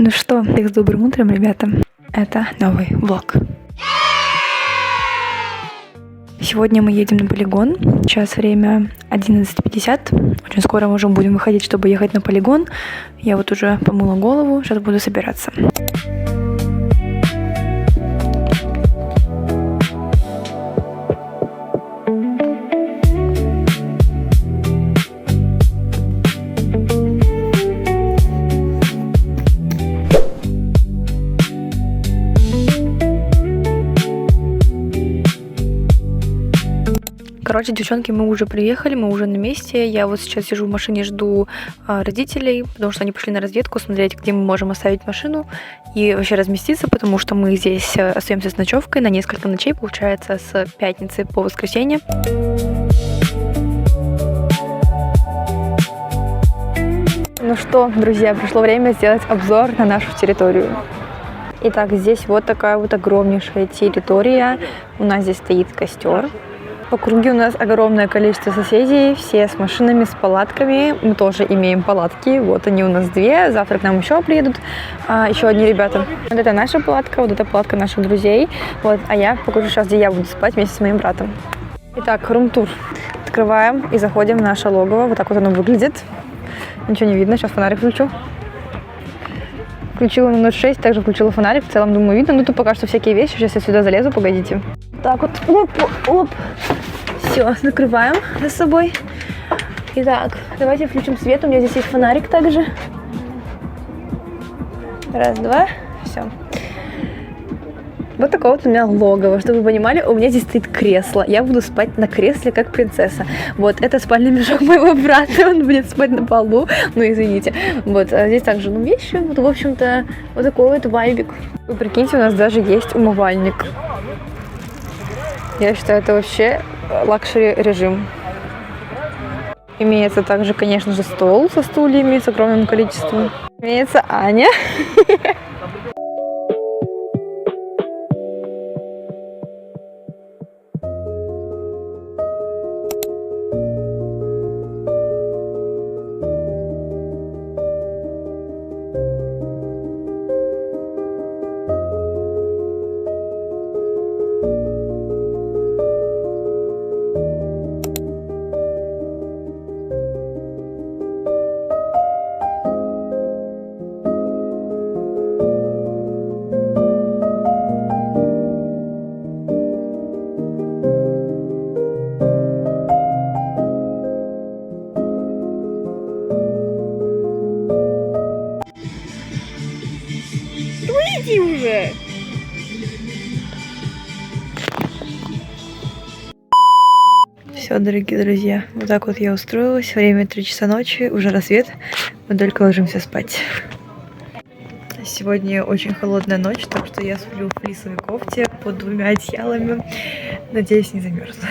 Ну что, всех с добрым утром, ребята. Это новый влог. Сегодня мы едем на полигон. Сейчас время 11:50. Очень скоро мы уже будем выходить, чтобы ехать на полигон. Я вот уже помыла голову, сейчас буду собираться. Короче, девчонки, мы уже приехали, мы уже на месте. Я вот сейчас сижу в машине, жду родителей, потому что они пошли на разведку смотреть, где мы можем оставить машину и вообще разместиться, потому что мы здесь остаемся с ночевкой на несколько ночей, получается, с пятницы по воскресенье. Ну что, друзья, пришло время сделать обзор на нашу территорию. Итак, здесь вот такая вот огромнейшая территория. У нас здесь стоит костер. По кругу у нас огромное количество соседей, все с машинами, с палатками. Мы тоже имеем палатки. Вот они у нас две. Завтра к нам еще приедут еще одни ребята. Вот это наша палатка, вот это палатка наших друзей. Вот, а я покажу сейчас, где я буду спать вместе с моим братом. Итак, рум-тур. Открываем и заходим в наше логово. Вот так вот оно выглядит. Ничего не видно. Сейчас фонарик включу. Включила на 0.6, также включила фонарик. В целом, думаю, видно. Ну, тут пока что всякие вещи. Сейчас я сюда залезу, погодите. Так вот, оп. Все, накрываем за собой. Итак, давайте включим свет. У меня здесь есть фонарик также. Раз, два, все. Вот такое вот у меня логово. Чтобы вы понимали, у меня здесь стоит кресло. Я буду спать на кресле, как принцесса. Вот, это спальный мешок моего брата. Он будет спать на полу. Ну, извините. Вот, а здесь также, вещи. Вот, в общем-то, вот такой вот вайбик. Вы прикиньте, у нас даже есть умывальник. Я считаю, это вообще лакшери режим. Имеется также, конечно же, стол со стульями, с огромным количеством. Имеется Аня. Иди уже! Все, дорогие друзья, вот так вот я устроилась. Время 3 часа ночи, уже рассвет. Мы только ложимся спать. Сегодня очень холодная ночь, так что я сплю в флисовой кофте под 2 одеялами. Надеюсь, не замерзну.